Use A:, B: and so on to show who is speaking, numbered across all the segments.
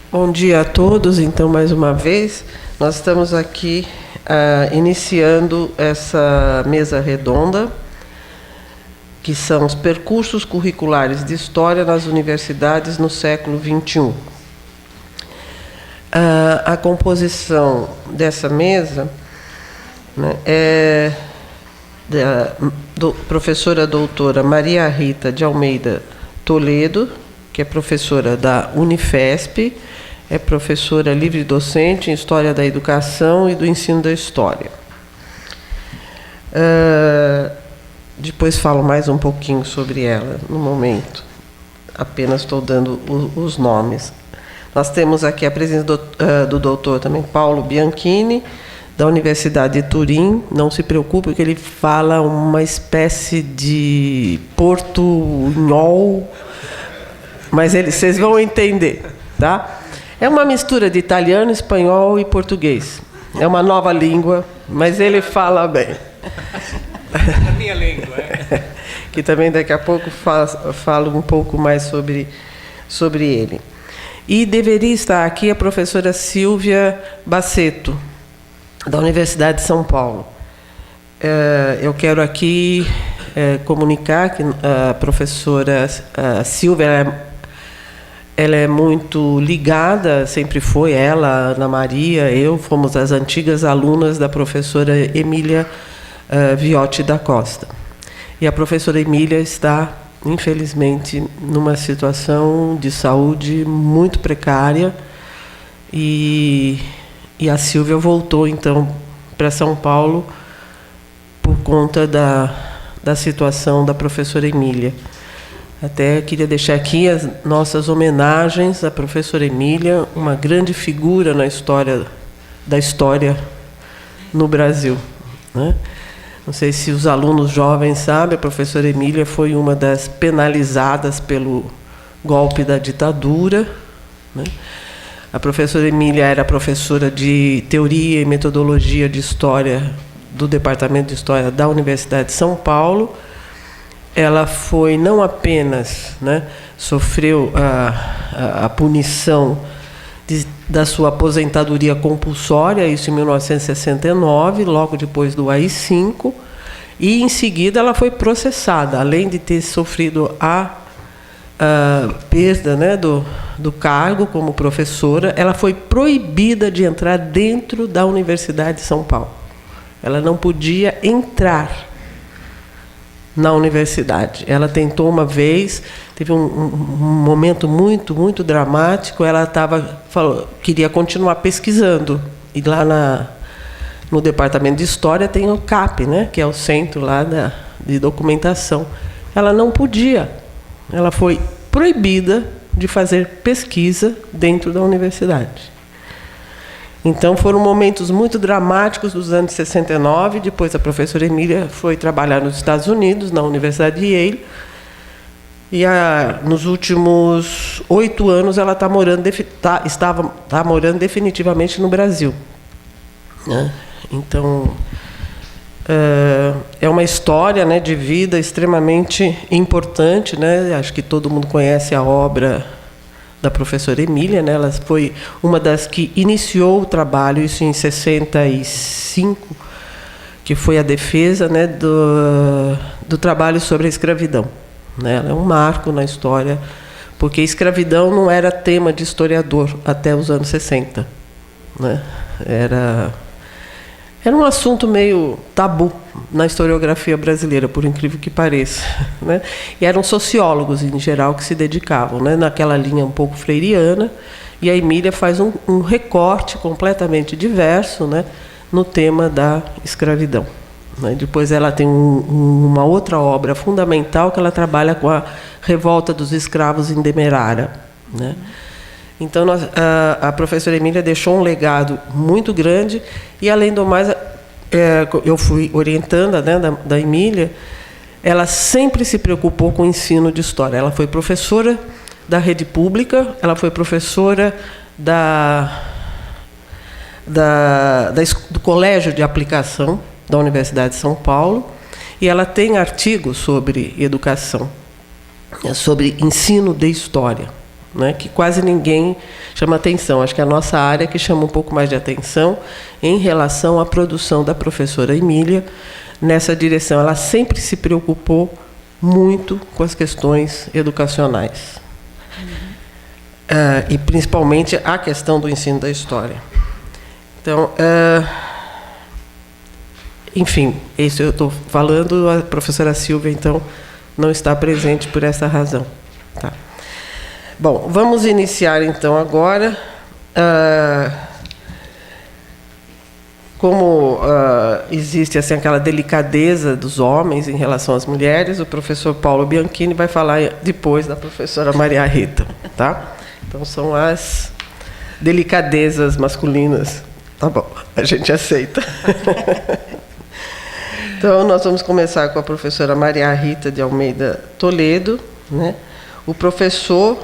A: Bom dia a todos. Então, mais uma vez, nós estamos aqui iniciando essa mesa redonda, que são os percursos curriculares de História nas universidades no século XXI. A composição dessa mesa, né, é da professora doutora Maria Rita de Almeida Toledo, que é professora da Unifesp, é professora livre-docente em História da Educação e do Ensino da História. Depois falo mais um pouquinho sobre ela, no momento. Apenas estou dando os nomes. Nós temos aqui a presença do doutor também Paulo Bianchini, da Universidade de Turim. Não se preocupe, porque ele fala uma espécie de portunhol, mas vocês vão entender, tá? É uma mistura de italiano, espanhol e português. É uma nova língua, mas ele fala bem.
B: A minha língua, é.
A: Que também daqui a pouco falo um pouco mais sobre ele. E deveria estar aqui a professora Silvia Baceto, da Universidade de São Paulo. Eu quero aqui comunicar que a professora Silvia ela é muito ligada, sempre foi ela, Ana Maria, eu, fomos as antigas alunas da professora Emília Viotti da Costa. E a professora Emília está, infelizmente, numa situação de saúde muito precária, e a Silvia voltou, então, para São Paulo por conta da situação da professora Emília. Até queria deixar aqui as nossas homenagens à professora Emília, uma grande figura na história da história no Brasil, né? Não sei se os alunos jovens sabem, a professora Emília foi uma das penalizadas pelo golpe da ditadura, né? A professora Emília era professora de Teoria e Metodologia de História do Departamento de História da Universidade de São Paulo. Ela foi não apenas, né, sofreu a punição da sua aposentadoria compulsória, isso em 1969, logo depois do AI-5, e em seguida ela foi processada, além de ter sofrido a perda, né, do cargo como professora. Ela foi proibida de entrar dentro da Universidade de São Paulo. Ela não podia entrar na universidade. Ela tentou uma vez, teve um momento muito, muito dramático. Ela queria continuar pesquisando. E lá no Departamento de História tem o CAP, né, que é o centro lá de documentação. Ela não podia. Ela foi proibida de fazer pesquisa dentro da universidade. Então, foram momentos muito dramáticos dos anos 69. Depois, a professora Emília foi trabalhar nos Estados Unidos, na Universidade de Yale. E nos últimos 8 anos, ela está morando definitivamente no Brasil, né? Então, é uma história, né, de vida extremamente importante, né? Acho que todo mundo conhece a obra da professora Emília, né? Ela foi uma das que iniciou o trabalho, isso em 65, que foi a defesa, né, do trabalho sobre a escravidão, né? Ela é um marco na história, porque a escravidão não era tema de historiador até os anos 60, né? Era um assunto meio tabu na historiografia brasileira, por incrível que pareça, né? E eram sociólogos, em geral, que se dedicavam, né, naquela linha um pouco freiriana, e a Emília faz um recorte completamente diverso, né, no tema da escravidão, né? Depois ela tem uma outra obra fundamental, que ela trabalha com a revolta dos escravos em Demerara, né? Então, a professora Emília deixou um legado muito grande, e, além do mais, eu fui orientanda, né, da Emília. Ela sempre se preocupou com o ensino de história. Ela foi professora da rede pública, ela foi professora do Colégio de Aplicação da Universidade de São Paulo, e ela tem artigos sobre educação, sobre ensino de história, né, que quase ninguém chama atenção. Acho que é a nossa área que chama um pouco mais de atenção em relação à produção da professora Emília nessa direção. Ela sempre se preocupou muito com as questões educacionais. E principalmente a questão do ensino da história. Então, enfim, isso eu estou falando, a professora Silvia, então, não está presente por essa razão. Tá. Bom, vamos iniciar, então, agora. Como existe assim, aquela delicadeza dos homens em relação às mulheres, o professor Paulo Bianchini vai falar depois da professora Maria Rita. Tá? Então, são as delicadezas masculinas. Tá bom, a gente aceita. Então, nós vamos começar com a professora Maria Rita de Almeida Toledo, né? O professor,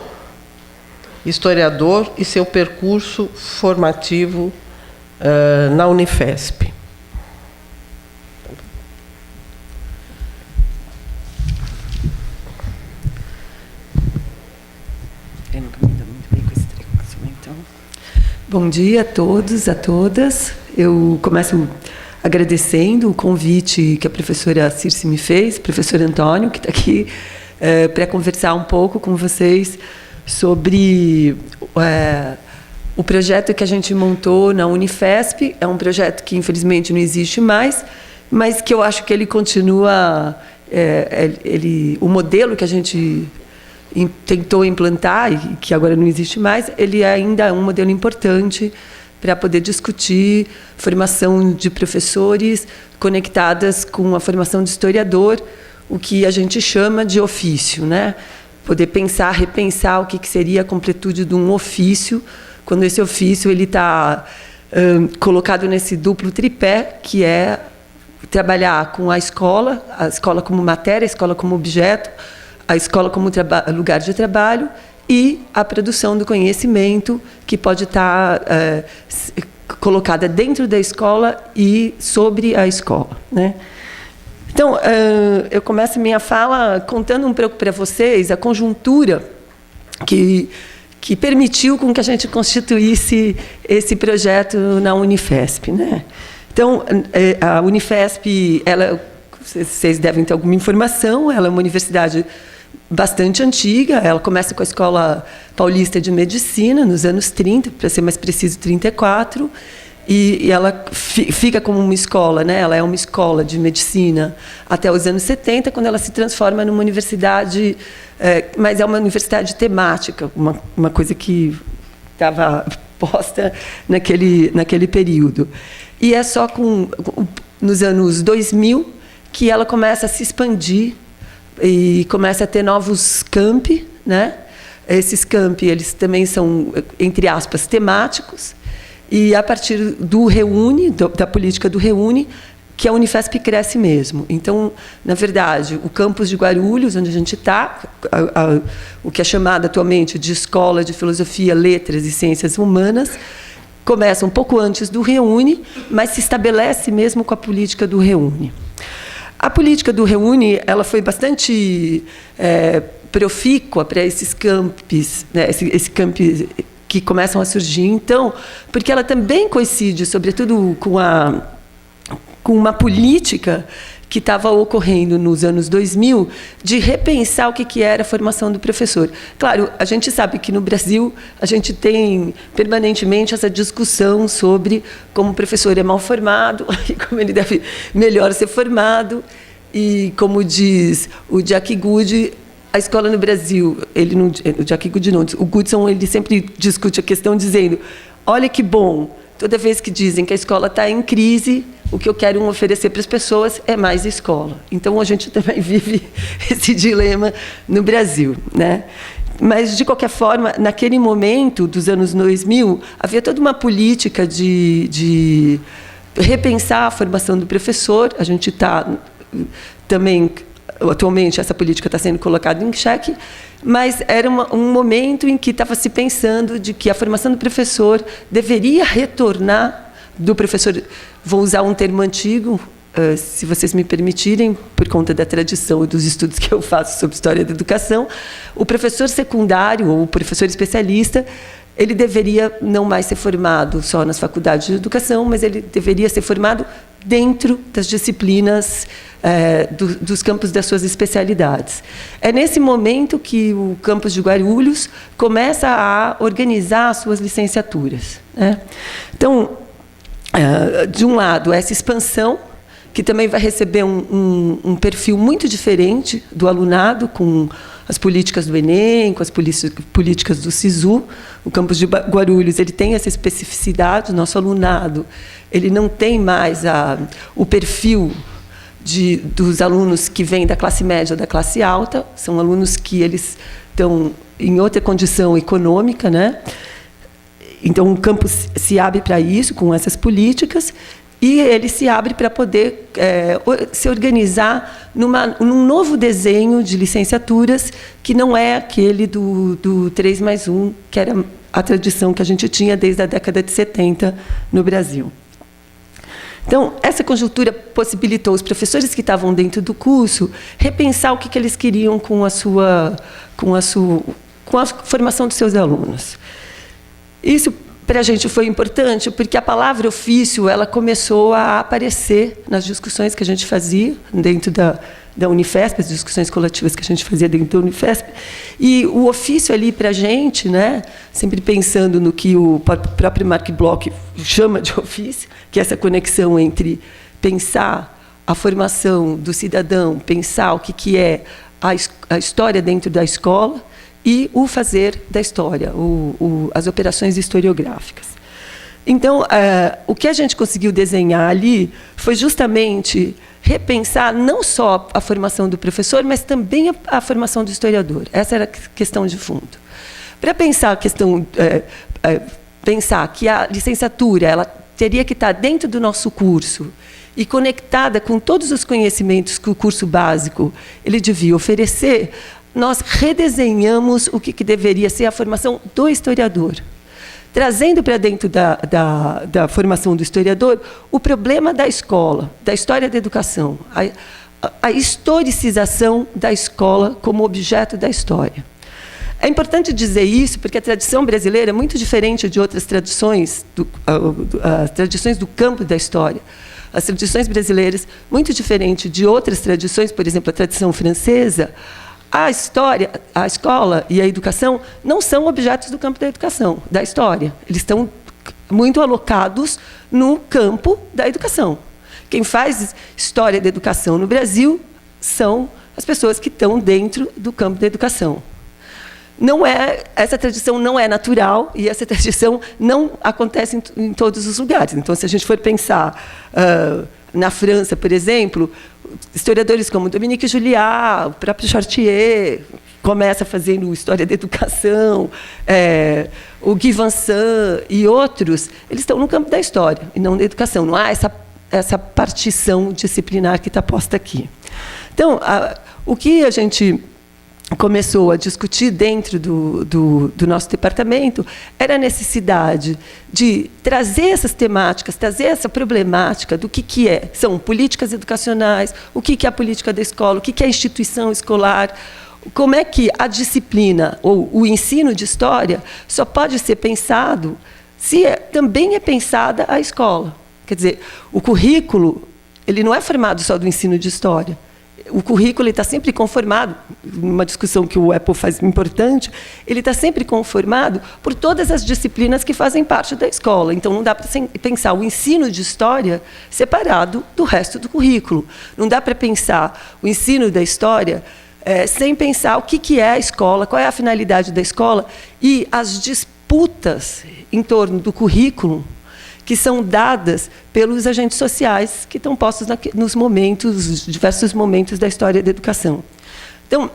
A: historiador e seu percurso formativo na Unifesp.
C: Bom dia a todos, a todas. Eu começo agradecendo o convite que a professora Circe me fez, professor Antônio, que está aqui, para conversar um pouco com vocês sobre o projeto que a gente montou na Unifesp. É um projeto que, infelizmente, não existe mais, mas que eu acho que ele continua... o modelo que a gente tentou implantar, e que agora não existe mais, ele ainda é um modelo importante para poder discutir formação de professores conectadas com a formação de historiador, o que a gente chama de ofício, né? Poder pensar, repensar o que seria a completude de um ofício, quando esse ofício ele está colocado nesse duplo tripé, que é trabalhar com a escola como matéria, a escola como objeto, a escola como lugar de trabalho e a produção do conhecimento que pode estar colocada dentro da escola e sobre a escola, né? Então, eu começo minha fala contando um pouco para vocês a conjuntura que permitiu com que a gente constituísse esse projeto na Unifesp, né? Então, a Unifesp, vocês devem ter alguma informação, ela é uma universidade bastante antiga. Ela começa com a Escola Paulista de Medicina, nos anos 30, para ser mais preciso, 34, e ela fica como uma escola, né? Ela é uma escola de medicina até os anos 70, quando ela se transforma numa universidade, mas é uma universidade temática, uma coisa que estava posta naquele período. E é só nos anos 2000 que ela começa a se expandir e começa a ter novos campi, né? Esses campi, eles também são, entre aspas, temáticos, e a partir do Reúne, da política do Reúne, que a Unifesp cresce mesmo. Então, na verdade, o campus de Guarulhos, onde a gente está, o que é chamado atualmente de Escola de Filosofia, Letras e Ciências Humanas, começa um pouco antes do Reúne, mas se estabelece mesmo com a política do Reúne. A política do Reúne, ela foi bastante profícua para esses campos, né, esse campus que começam a surgir, então, porque ela também coincide, sobretudo, com uma política que estava ocorrendo nos anos 2000 de repensar o que era a formação do professor. Claro, a gente sabe que no Brasil a gente tem permanentemente essa discussão sobre como o professor é mal formado e como ele deve melhor ser formado. E, como diz o Jack Good, a escola no Brasil, o Jack Good não, o Goodson, ele sempre discute a questão dizendo: olha que bom, toda vez que dizem que a escola está em crise, o que eu quero oferecer para as pessoas é mais escola. Então, a gente também vive esse dilema no Brasil, né? Mas, de qualquer forma, naquele momento dos anos 2000, havia toda uma política de repensar a formação do professor. A gente está também, atualmente, essa política está sendo colocada em xeque, mas era um momento em que estava se pensando de que a formação do professor deveria retornar do professor, vou usar um termo antigo, se vocês me permitirem, por conta da tradição e dos estudos que eu faço sobre história da educação, o professor secundário ou o professor especialista, ele deveria não mais ser formado só nas faculdades de educação, mas ele deveria ser formado dentro das disciplinas dos campos das suas especialidades. É nesse momento que o campus de Guarulhos começa a organizar as suas licenciaturas, né? Então, de um lado, essa expansão, que também vai receber um perfil muito diferente do alunado, com as políticas do Enem, com as políticas do SISU. O campus de Guarulhos ele tem essa especificidade. O nosso alunado ele não tem mais o perfil dos alunos que vêm da classe média ou da classe alta. São alunos que eles estão em outra condição econômica, né? Então, o campus se abre para isso, com essas políticas, e ele se abre para poder se organizar num novo desenho de licenciaturas, que não é aquele do 3+1, que era a tradição que a gente tinha desde a década de 70 no Brasil. Então, essa conjuntura possibilitou os professores que estavam dentro do curso repensar o que eles queriam com a formação dos seus alunos. Isso, para a gente, foi importante, porque a palavra ofício ela começou a aparecer nas discussões que a gente fazia dentro da Unifesp, as discussões coletivas que a gente fazia dentro da Unifesp. E o ofício ali, para a gente, né, sempre pensando no que o próprio Marc Bloch chama de ofício, que é essa conexão entre pensar a formação do cidadão, pensar o que é a história dentro da escola, e o fazer da história, as operações historiográficas. Então, o que a gente conseguiu desenhar ali foi justamente repensar não só a formação do professor, mas também a formação do historiador. Essa era a questão de fundo. Para pensar a questão, pensar que a licenciatura ela teria que estar dentro do nosso curso e conectada com todos os conhecimentos que o curso básico ele devia oferecer, nós redesenhamos o que deveria ser a formação do historiador, trazendo para dentro da formação do historiador o problema da escola, da história da educação, a historicização da escola como objeto da história. É importante dizer isso porque a tradição brasileira é muito diferente de outras tradições, as tradições do campo da história. As tradições brasileiras, muito diferente de outras tradições, por exemplo, a tradição francesa. A história, a escola e a educação não são objetos do campo da educação, da história. Eles estão muito alocados no campo da educação. Quem faz história da educação no Brasil são as pessoas que estão dentro do campo da educação. Essa tradição não é natural e essa tradição não acontece em todos os lugares. Então, se a gente for pensar na França, por exemplo, historiadores como Dominique Julliard, o próprio Chartier, começa fazendo história da educação, o Guy Vincent e outros, eles estão no campo da história e não da educação. Não há essa partição disciplinar que está posta aqui. Então, o que a gente começou a discutir dentro do nosso departamento era a necessidade de trazer essas temáticas, trazer essa problemática do que são políticas educacionais, o que é a política da escola, o que é a instituição escolar, como é que a disciplina ou o ensino de história só pode ser pensado se também é pensada a escola. Quer dizer, o currículo ele não é formado só do ensino de história. O currículo está sempre conformado, uma discussão que o Apple faz importante, ele está sempre conformado por todas as disciplinas que fazem parte da escola. Então, não dá para pensar o ensino de história separado do resto do currículo. Não dá para pensar o ensino da história sem pensar o que é a escola, qual é a finalidade da escola e as disputas em torno do currículo que são dadas pelos agentes sociais que estão postos nos diversos momentos da história da educação. Então,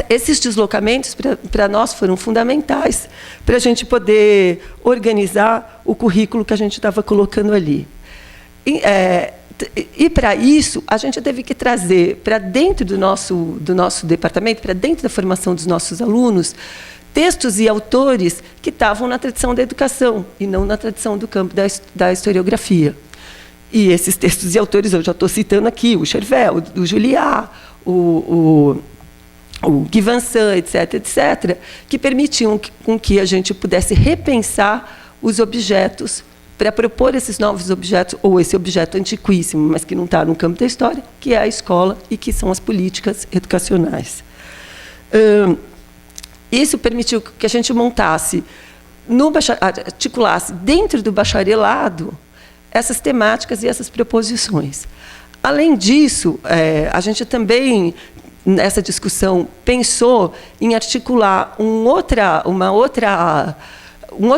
C: esses deslocamentos, para nós, foram fundamentais para a gente poder organizar o currículo que a gente estava colocando ali. E para isso, a gente teve que trazer para dentro do nosso departamento, para dentro da formação dos nossos alunos, textos e autores que estavam na tradição da educação e não na tradição do campo da historiografia. E esses textos e autores, eu já estou citando aqui, o Chervel, o Julliard, o Guy Vincent, etc., que permitiam com que a gente pudesse repensar os objetos para propor esses novos objetos, ou esse objeto antiquíssimo, mas que não está no campo da história, que é a escola e que são as políticas educacionais. Isso permitiu que a gente montasse, articulasse dentro do bacharelado essas temáticas e essas proposições. Além disso, a gente também, nessa discussão, pensou em articular um outro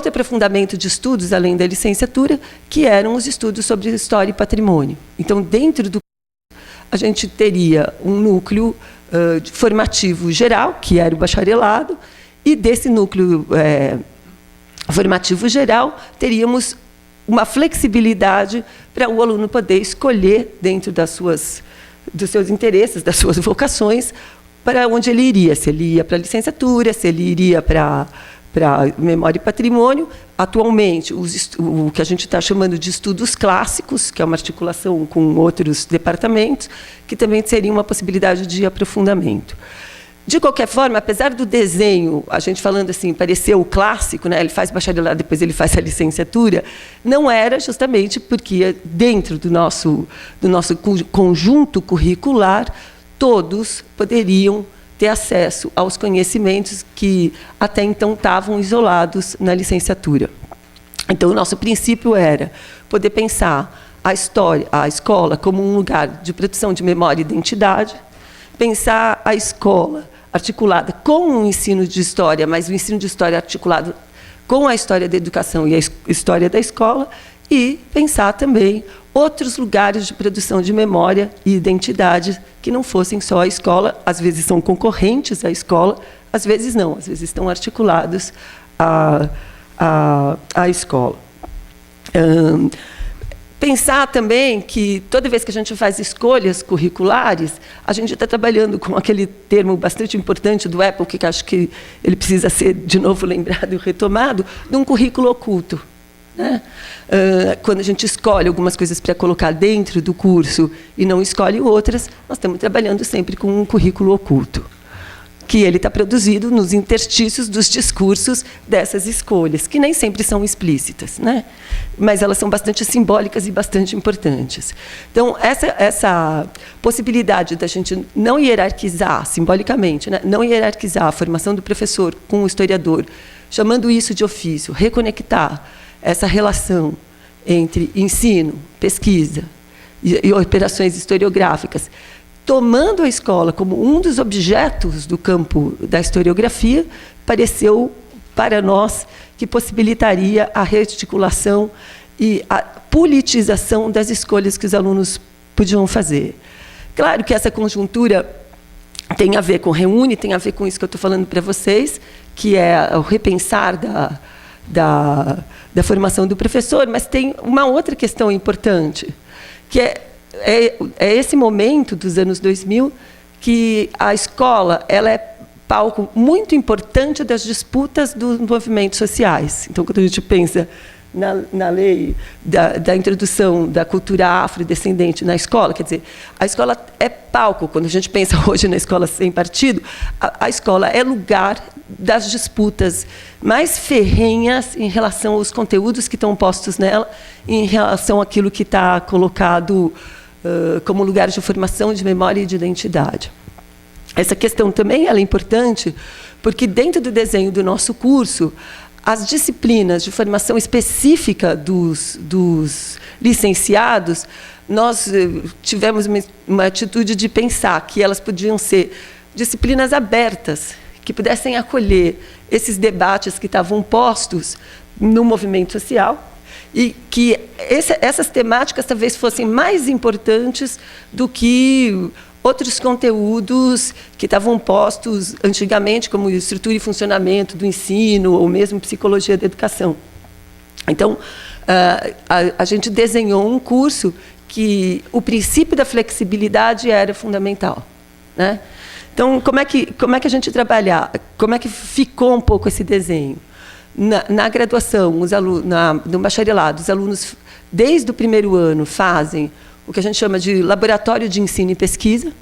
C: aprofundamento de estudos, além da licenciatura, que eram os estudos sobre história e patrimônio. Então, dentro do a gente teria um núcleo formativo geral, que era o bacharelado, e desse núcleo formativo geral, teríamos uma flexibilidade para o aluno poder escolher, dentro dos seus interesses, das suas vocações, para onde ele iria. Se ele ia para a licenciatura, se ele iria para memória e patrimônio. Atualmente, o que a gente está chamando de estudos clássicos, que é uma articulação com outros departamentos, que também seria uma possibilidade de aprofundamento. De qualquer forma, apesar do desenho, a gente falando assim, parecer o clássico, né? Ele faz bacharelado, depois ele faz a licenciatura, não era justamente porque, dentro do nosso conjunto curricular, todos poderiam ter acesso aos conhecimentos que até então estavam isolados na licenciatura. Então, o nosso princípio era poder pensar a escola como um lugar de produção de memória e identidade, pensar a escola articulada com o ensino de história, mas o ensino de história articulado com a história da educação e a história da escola, e pensar também outros lugares de produção de memória e identidade que não fossem só a escola, às vezes são concorrentes à escola, às vezes não, às vezes estão articulados à escola. Pensar também que, toda vez que a gente faz escolhas curriculares, a gente está trabalhando com aquele termo bastante importante do Apple, que acho que ele precisa ser, de novo, lembrado e retomado, de um currículo oculto. Né? Quando a gente escolhe algumas coisas para colocar dentro do curso e não escolhe outras, nós estamos trabalhando sempre com um currículo oculto, que ele está produzido nos interstícios dos discursos dessas escolhas, que nem sempre são explícitas, né? Mas elas são bastante simbólicas e bastante importantes. Então, essa possibilidade da gente não hierarquizar, simbolicamente, né? Não hierarquizar a formação do professor com o historiador, chamando isso de ofício, reconectar essa relação entre ensino, pesquisa e operações historiográficas, tomando a escola como um dos objetos do campo da historiografia, pareceu para nós que possibilitaria a rearticulação e a politização das escolhas que os alunos podiam fazer. Claro que essa conjuntura tem a ver com Reúne, tem a ver com isso que eu estou falando para vocês, que é o repensar da formação do professor, mas tem uma outra questão importante, que é esse momento dos anos 2000 que a escola ela é palco muito importante das disputas dos movimentos sociais. Então, quando a gente pensa na lei da introdução da cultura afrodescendente na escola, quer dizer, a escola é palco. Quando a gente pensa hoje na escola sem partido, a escola é lugar das disputas mais ferrenhas em relação aos conteúdos que estão postos nela, em relação àquilo que está colocado como lugar de formação de memória e de identidade. Essa questão também ela é importante, porque dentro do desenho do nosso curso, as disciplinas de formação específica dos licenciados, nós tivemos uma atitude de pensar que elas podiam ser disciplinas abertas, que pudessem acolher esses debates que estavam postos no movimento social, e que essas temáticas talvez fossem mais importantes do que outros conteúdos que estavam postos antigamente, como estrutura e funcionamento do ensino, ou mesmo psicologia da educação. Então, a gente desenhou um curso que o princípio da flexibilidade era fundamental, né? Então, como é que a gente trabalhar? Como é que ficou um pouco esse desenho? Na graduação, no bacharelado, os alunos, desde o primeiro ano, fazem o que a gente chama de laboratório de ensino e pesquisa,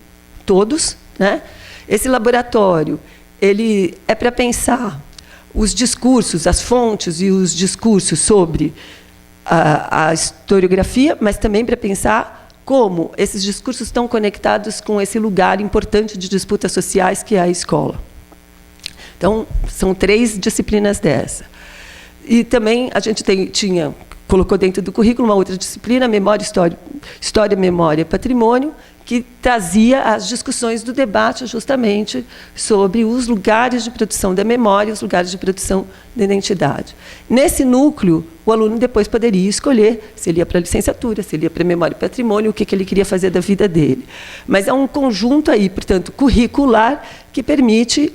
C: todos, né? Esse laboratório, ele é para pensar os discursos, as fontes e os discursos sobre a historiografia, mas também para pensar como esses discursos estão conectados com esse lugar importante de disputas sociais que é a escola. Então, são 3 disciplinas dessa. E também a gente colocou dentro do currículo uma outra disciplina, História, Memória e Patrimônio, que trazia as discussões do debate justamente sobre os lugares de produção da memória, os lugares de produção da identidade. Nesse núcleo, o aluno depois poderia escolher se ele ia para a licenciatura, se ele ia para a Memória e Patrimônio, o que ele queria fazer da vida dele. Mas é um conjunto aí, portanto, curricular que permitia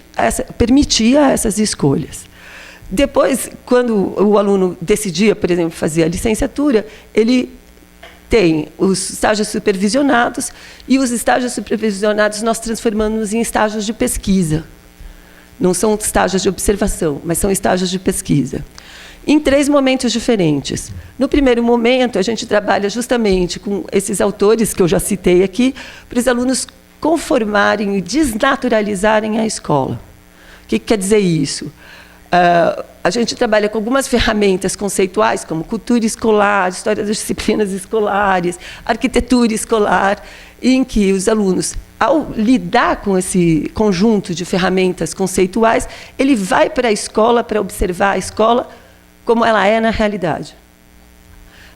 C: essas escolhas. Depois, quando o aluno decidia, por exemplo, fazer a licenciatura, ele tem os estágios supervisionados, e os estágios supervisionados nós transformamos em estágios de pesquisa. Não são estágios de observação, mas são estágios de pesquisa. Em 3 momentos diferentes. No primeiro momento, a gente trabalha justamente com esses autores que eu já citei aqui, para os alunos conformarem e desnaturalizarem a escola. O que quer dizer isso? A gente trabalha com algumas ferramentas conceituais, como cultura escolar, história das disciplinas escolares, arquitetura escolar, em que os alunos, ao lidar com esse conjunto de ferramentas conceituais, ele vai para a escola para observar a escola como ela é na realidade.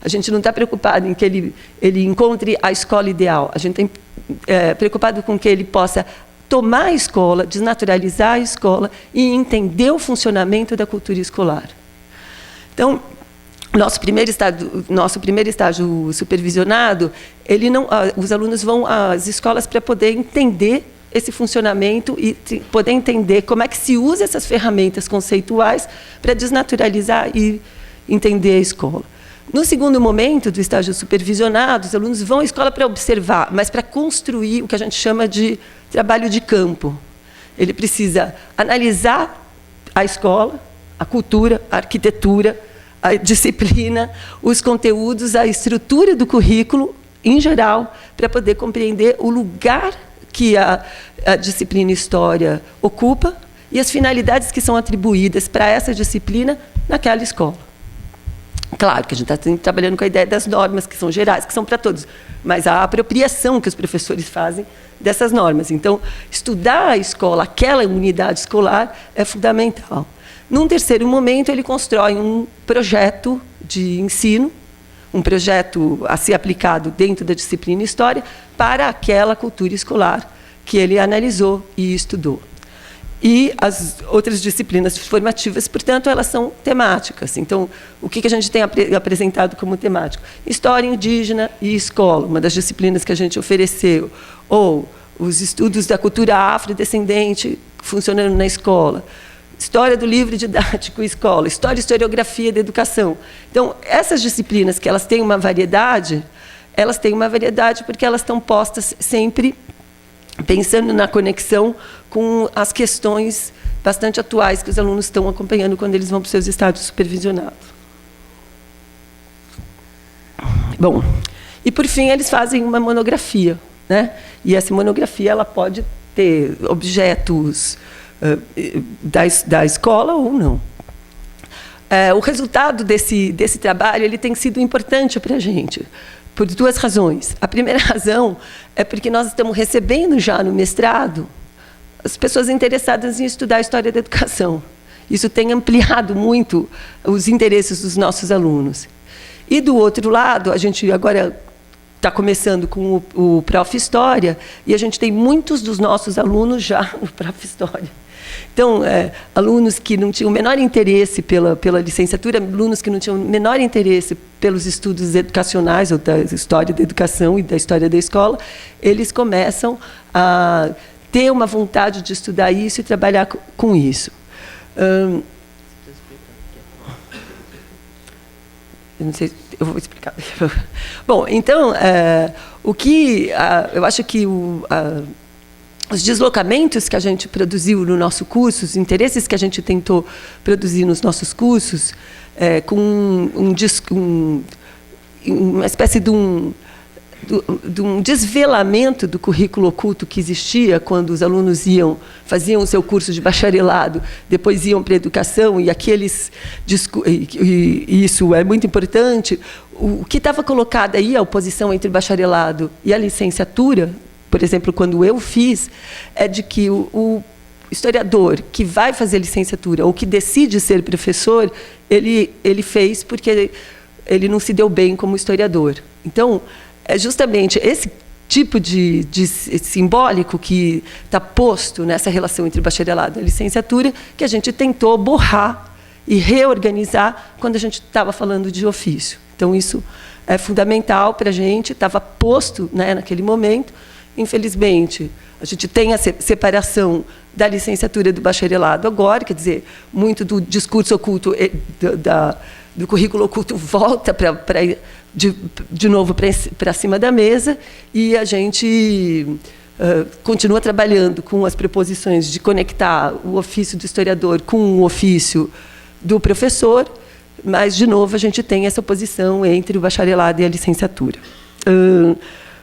C: A gente não está preocupado em que ele encontre a escola ideal, a gente está preocupado com que ele possa tomar a escola, desnaturalizar a escola e entender o funcionamento da cultura escolar. Então, nosso primeiro estágio supervisionado, os alunos vão às escolas para poder entender esse funcionamento e poder entender como é que se usa essas ferramentas conceituais para desnaturalizar e entender a escola. No segundo momento do estágio supervisionado, os alunos vão à escola para observar, mas para construir o que a gente chama de trabalho de campo. Ele precisa analisar a escola, a cultura, a arquitetura, a disciplina, os conteúdos, a estrutura do currículo, em geral, para poder compreender o lugar que a disciplina História ocupa e as finalidades que são atribuídas para essa disciplina naquela escola. Claro que a gente está trabalhando com a ideia das normas, que são gerais, que são para todos, mas a apropriação que os professores fazem dessas normas. Então, estudar a escola, aquela unidade escolar, é fundamental. Num terceiro momento, ele constrói um projeto de ensino, um projeto a ser aplicado dentro da disciplina História, para aquela cultura escolar que ele analisou e estudou. E as outras disciplinas formativas, portanto, elas são temáticas. Então, o que a gente tem apresentado como temático? História indígena e escola, uma das disciplinas que a gente ofereceu. Ou os estudos da cultura afrodescendente funcionando na escola. História do livro didático e escola. História e historiografia da educação. Então, essas disciplinas que elas têm uma variedade porque elas estão postas sempre pensando na conexão com as questões bastante atuais que os alunos estão acompanhando quando eles vão para os seus estágios supervisionados. Bom, e por fim eles fazem uma monografia, né? E essa monografia ela pode ter objetos da escola ou não. O resultado desse trabalho ele tem sido importante para a gente, por 2 razões. A primeira razão é porque nós estamos recebendo já no mestrado as pessoas interessadas em estudar a história da educação. Isso tem ampliado muito os interesses dos nossos alunos. E, do outro lado, a gente agora está começando com o Prof. História, e a gente tem muitos dos nossos alunos já no Prof. História. Então, alunos que não tinham o menor interesse pela licenciatura, alunos que não tinham o menor interesse pelos estudos educacionais, ou da história da educação e da história da escola, eles começam a ter uma vontade de estudar isso e trabalhar com isso. Eu não sei, eu vou explicar. Bom, então, eu acho que os deslocamentos que a gente produziu no nosso curso, os interesses que a gente tentou produzir nos nossos cursos, com uma espécie de um desvelamento do currículo oculto que existia quando os alunos faziam o seu curso de bacharelado, depois iam para a educação, e isso é muito importante. O que estava colocado aí, a oposição entre o bacharelado e a licenciatura, por exemplo, quando eu fiz, é de que o historiador que vai fazer licenciatura ou que decide ser professor, ele fez porque ele não se deu bem como historiador. Então, é justamente esse tipo de simbólico que está posto nessa relação entre o bacharelado e a licenciatura que a gente tentou borrar e reorganizar quando a gente estava falando de ofício. Então, isso é fundamental para a gente, estava posto, né, naquele momento. Infelizmente, a gente tem a separação da licenciatura e do bacharelado agora, quer dizer, muito do discurso oculto, do currículo oculto volta de novo para cima da mesa, e a gente continua trabalhando com as proposições de conectar o ofício do historiador com o ofício do professor, mas, de novo, a gente tem essa oposição entre o bacharelado e a licenciatura.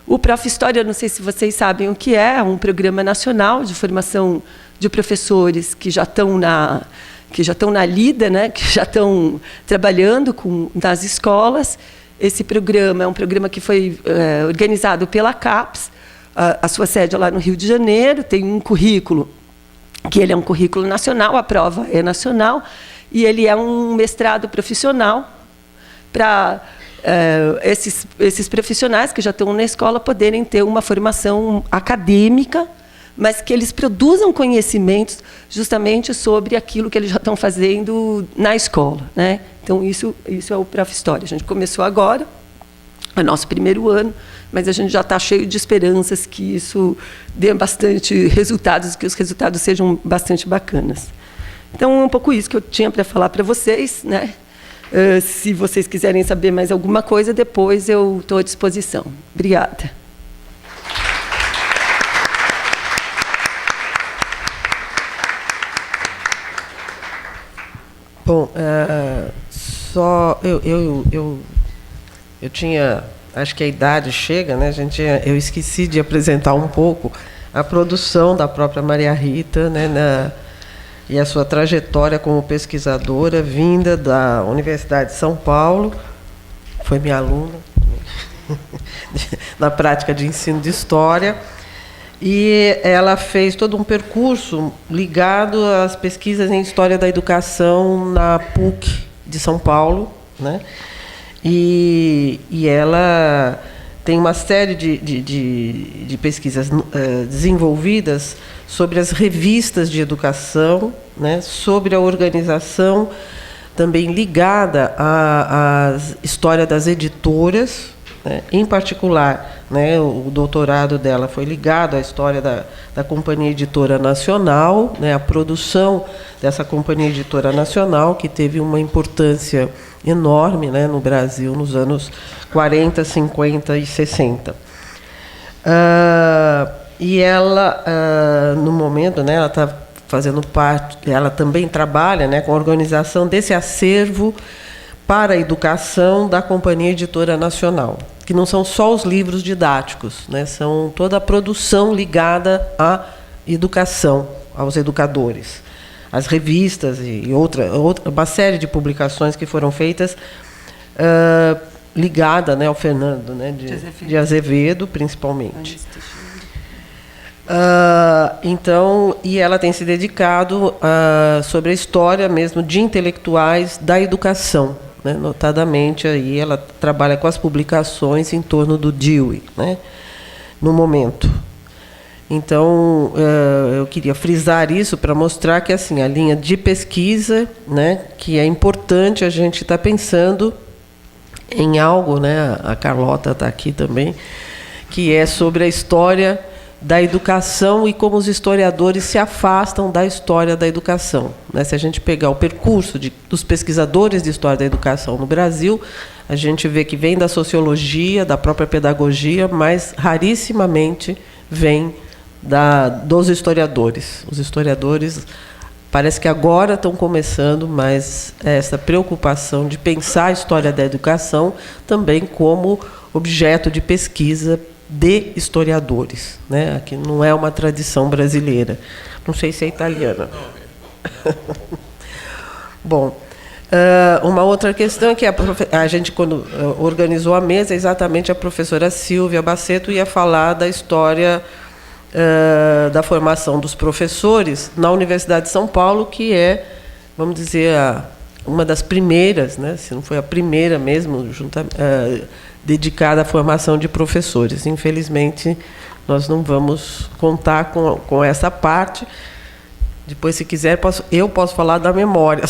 C: O Prof. História, não sei se vocês sabem o que é um programa nacional de formação de professores que já estão na lida, né, que já estão trabalhando nas escolas. Esse programa é um programa que foi organizado pela CAPES, a sua sede é lá no Rio de Janeiro, tem um currículo, que ele é um currículo nacional, a prova é nacional, e ele é um mestrado profissional para esses profissionais que já estão na escola poderem ter uma formação acadêmica, mas que eles produzam conhecimentos justamente sobre aquilo que eles já estão fazendo na escola, né? Então, isso é o Prof. História. A gente começou agora, é nosso primeiro ano, mas a gente já está cheio de esperanças que isso dê bastante resultados, que os resultados sejam bastante bacanas. Então, é um pouco isso que eu tinha para falar para vocês, né? Se vocês quiserem saber mais alguma coisa, depois eu estou à disposição. Obrigada.
A: Bom, só eu tinha, acho que a idade chega, né? Eu esqueci de apresentar um pouco a produção da própria Maria Rita, né? E a sua trajetória como pesquisadora vinda da Universidade de São Paulo, foi minha aluna na prática de ensino de História, e ela fez todo um percurso ligado às pesquisas em História da Educação na PUC de São Paulo, né? E ela tem uma série de pesquisas desenvolvidas sobre as revistas de educação, né, sobre a organização também ligada à história das editoras, né, em particular, né, o doutorado dela foi ligado à história da Companhia Editora Nacional, né, a produção dessa Companhia Editora Nacional, que teve uma importância enorme, né, no Brasil nos anos 40, 50 e 60. E ela, no momento, né, ela está fazendo parte, ela também trabalha, né, com a organização desse acervo para a educação da Companhia Editora Nacional, que não são só os livros didáticos, né, são toda a produção ligada à educação, aos educadores, as revistas e uma série de publicações que foram feitas ligada, né, ao Fernando, né, de Azevedo, principalmente. Então, e ela tem se dedicado sobre a história mesmo de intelectuais da educação, né? Notadamente aí ela trabalha com as publicações em torno do Dewey, né? No momento. Então, eu queria frisar isso para mostrar que assim a linha de pesquisa, né, que é importante a gente estar pensando em algo, né? A Carlota está aqui também, que é sobre a história da educação e como os historiadores se afastam da história da educação, né? Se a gente pegar o percurso dos pesquisadores de história da educação no Brasil, a gente vê que vem da sociologia, da própria pedagogia, mas rarissimamente vem dos historiadores. Os historiadores parece que agora estão começando, mas essa preocupação de pensar a história da educação também como objeto de pesquisa de historiadores, né? Aqui não é uma tradição brasileira. Não sei se é italiana. Bom, uma outra questão é que a gente, quando organizou a mesa, exatamente a professora Silvia Bassetto ia falar da história da formação dos professores na Universidade de São Paulo, que é, vamos dizer, uma das primeiras, né, se não foi a primeira mesmo, dedicada à formação de professores. Infelizmente, nós não vamos contar com essa parte. Depois, se quiser, eu posso falar da memória,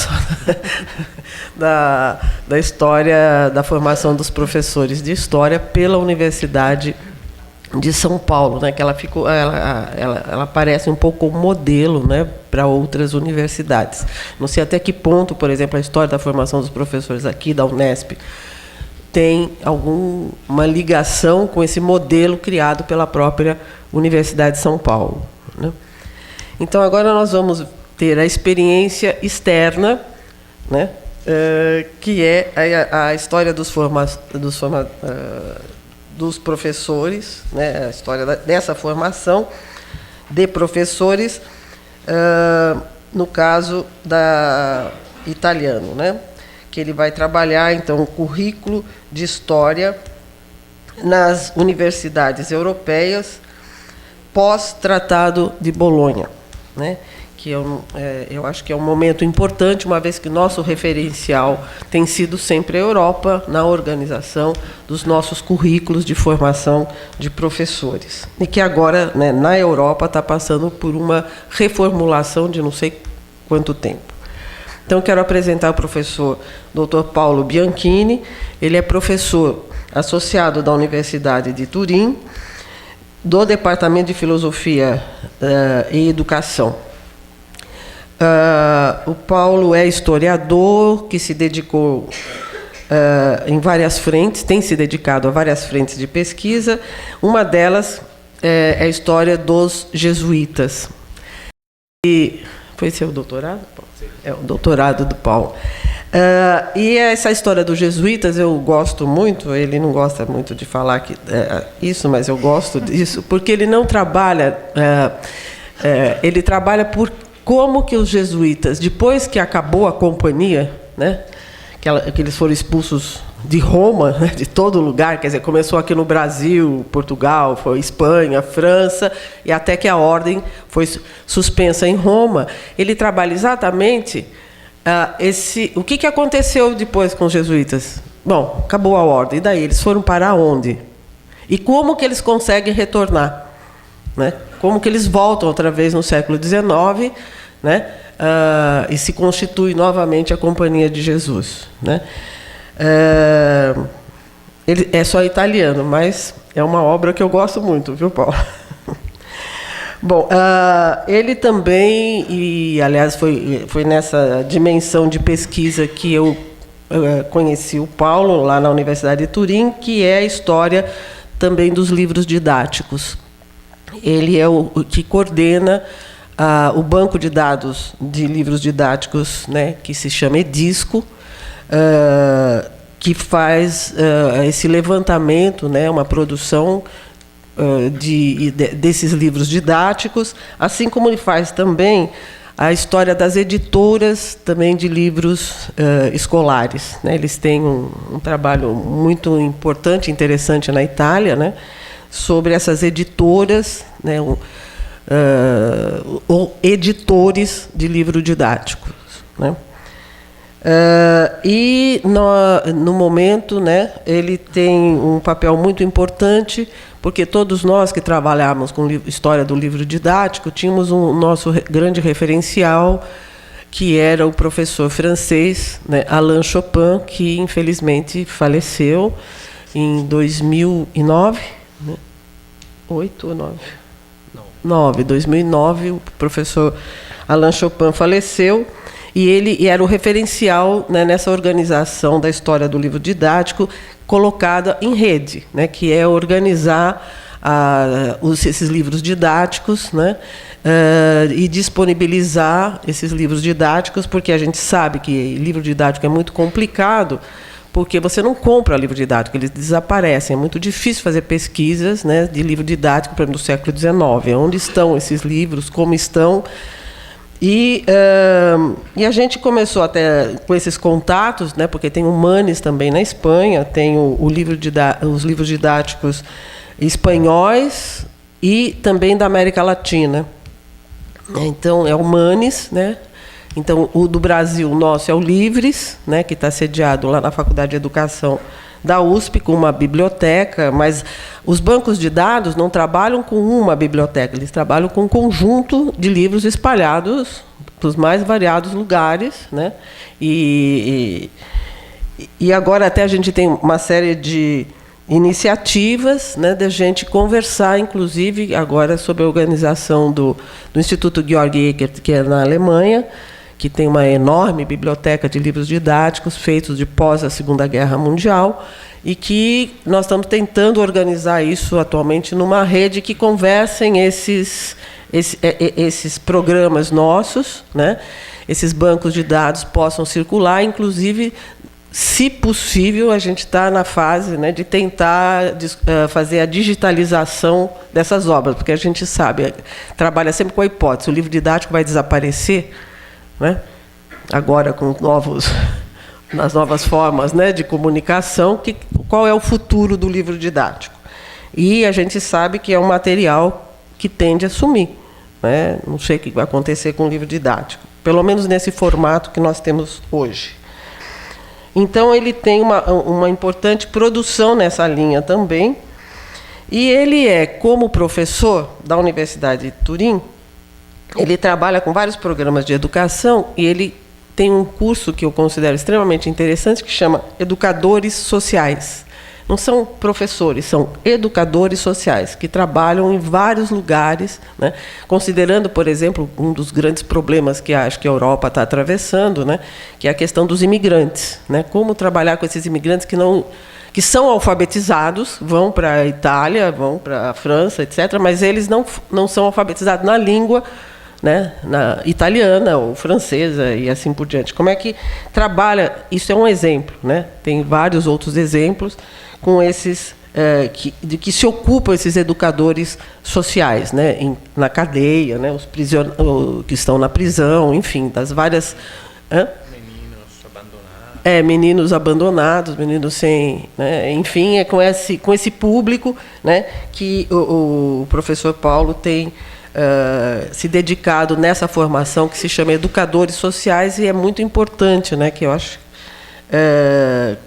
A: da história da formação dos professores de História pela Universidade de São Paulo, né, que ela aparece um pouco como modelo, né, para outras universidades. Não sei até que ponto, por exemplo, a história da formação dos professores aqui da Unesp tem alguma ligação com esse modelo criado pela própria Universidade de São Paulo, né? Então, agora nós vamos ter a experiência externa, né, que é a história dos professores, né, a história dessa formação de professores, no caso italiano, né, que ele vai trabalhar, então, o currículo de história nas universidades europeias pós-Tratado de Bolonha, né, que eu acho que é um momento importante, uma vez que nosso referencial tem sido sempre a Europa na organização dos nossos currículos de formação de professores. E que agora, né, na Europa, está passando por uma reformulação de não sei quanto tempo. Então, quero apresentar o professor Dr. Paulo Bianchini. Ele é professor associado da Universidade de Turim, do Departamento de Filosofia e Educação. O Paulo é historiador que se dedicou em várias frentes, tem se dedicado a várias frentes de pesquisa. Uma delas é a história dos jesuítas. E foi seu doutorado, Paulo? É o doutorado do Paulo. E essa história dos jesuítas eu gosto muito. Ele não gosta muito de falar isso, mas eu gosto disso, porque ele não trabalha... ele trabalha por como que os jesuítas, depois que acabou a companhia, né, que eles foram expulsos de Roma, né, de todo lugar, quer dizer, começou aqui no Brasil, Portugal, foi Espanha, França, e até que a ordem foi suspensa em Roma. Ele trabalha exatamente o que aconteceu depois com os jesuítas. Bom, acabou a ordem, e daí eles foram para onde? E como que eles conseguem retornar, né? Como que eles voltam outra vez no século XIX, né? E se constitui novamente a Companhia de Jesus, né? Ele é só italiano, mas é uma obra que eu gosto muito, viu, Paulo? Bom, ele também, e aliás foi nessa dimensão de pesquisa que eu conheci o Paulo lá na Universidade de Turim, que é a história também dos livros didáticos. Ele é o que coordena o banco de dados de livros didáticos, né, que se chama EDISCO, que faz esse levantamento, né, uma produção desses livros didáticos, assim como ele faz também a história das editoras também de livros escolares, né? Eles têm um trabalho muito importante, interessante na Itália, né, sobre essas editoras, né, ou editores de livro didático, né? E no momento, né, ele tem um papel muito importante, porque todos nós que trabalhávamos com história do livro didático tínhamos um nosso grande referencial, que era o professor francês, né, Alain Chopin, que infelizmente faleceu em 2009, né? 8 ou 9? 2009, o professor Alain Chopin faleceu. E ele era o referencial, né, nessa organização da história do livro didático colocada em rede, né, que é organizar esses livros didáticos, né? E disponibilizar esses livros didáticos, porque a gente sabe que livro didático é muito complicado, porque você não compra livro didático, eles desaparecem. É muito difícil fazer pesquisas, né, de livro didático, por exemplo, do século XIX. Onde estão esses livros, como estão. E a gente começou até com esses contatos, né, porque tem o Manes também na Espanha, tem os livros didáticos espanhóis e também da América Latina. Então, é o Manes, né? Então, o do Brasil nosso é o Livres, né, que está sediado lá na Faculdade de Educação da USP, com uma biblioteca, mas os bancos de dados não trabalham com uma biblioteca, eles trabalham com um conjunto de livros espalhados nos mais variados lugares, né? E agora até a gente tem uma série de iniciativas, né, de a gente conversar, inclusive, agora sobre a organização do Instituto Georg Eckert, que é na Alemanha, que tem uma enorme biblioteca de livros didáticos feitos de pós a Segunda Guerra Mundial, e que nós estamos tentando organizar isso atualmente numa rede que conversem esses programas nossos, né? Esses bancos de dados possam circular, inclusive, se possível, a gente está na fase, né, de tentar fazer a digitalização dessas obras, porque a gente sabe, trabalha sempre com a hipótese, o livro didático vai desaparecer, né? Agora com nas novas formas, né, de comunicação, qual é o futuro do livro didático? E a gente sabe que é um material que tende a sumir, né? Não sei o que vai acontecer com o livro didático, pelo menos nesse formato que nós temos hoje. Então, ele tem uma importante produção nessa linha também, e ele como professor da Universidade de Turim, ele trabalha com vários programas de educação, e ele tem um curso que eu considero extremamente interessante, que chama Educadores Sociais. Não são professores, são educadores sociais, que trabalham em vários lugares, né? Considerando, por exemplo, um dos grandes problemas que acho que a Europa está atravessando, né? Que é a questão dos imigrantes, né? Como trabalhar com esses imigrantes que são alfabetizados, vão para a Itália, vão para a França, etc., mas eles não são alfabetizados na língua, né, na italiana ou francesa e assim por diante. Como é que trabalha? Isso é um exemplo, né? Tem vários outros exemplos com esses de que se ocupam esses educadores sociais, né, na cadeia, né, os que estão na prisão, enfim, das várias meninos abandonados, meninos sem, né, enfim, com esse público, né, que o professor Paulo tem se dedicado nessa formação que se chama Educadores Sociais, e é muito importante, né, que eu acho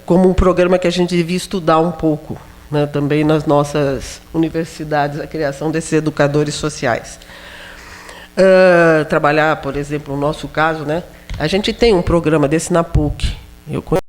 A: como um programa que a gente devia estudar um pouco, né, também nas nossas universidades, a criação desses educadores sociais. Trabalhar, por exemplo, no nosso caso, né, a gente tem um programa desse na PUC. Eu